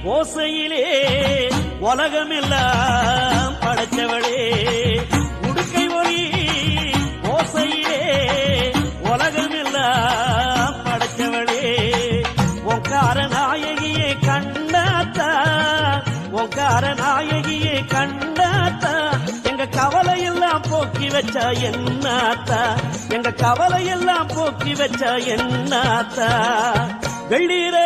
ஓசையிலே உலகமெல்லாம் படைச்சவளே உடுக்கை ஒளி ஓசையிலே உலகமெல்லாம் படைச்சவளே ஓங்கார நாயகியே கண்ணாத்தா ஓங்கார நாயகியே கண்ணாத்தா எங்க கவலையெல்லாம் போக்கி வச்சா என்னாத்தா எங்க கவலையெல்லாம் போக்கி வச்சா என்னாத்தா வெள்ளீர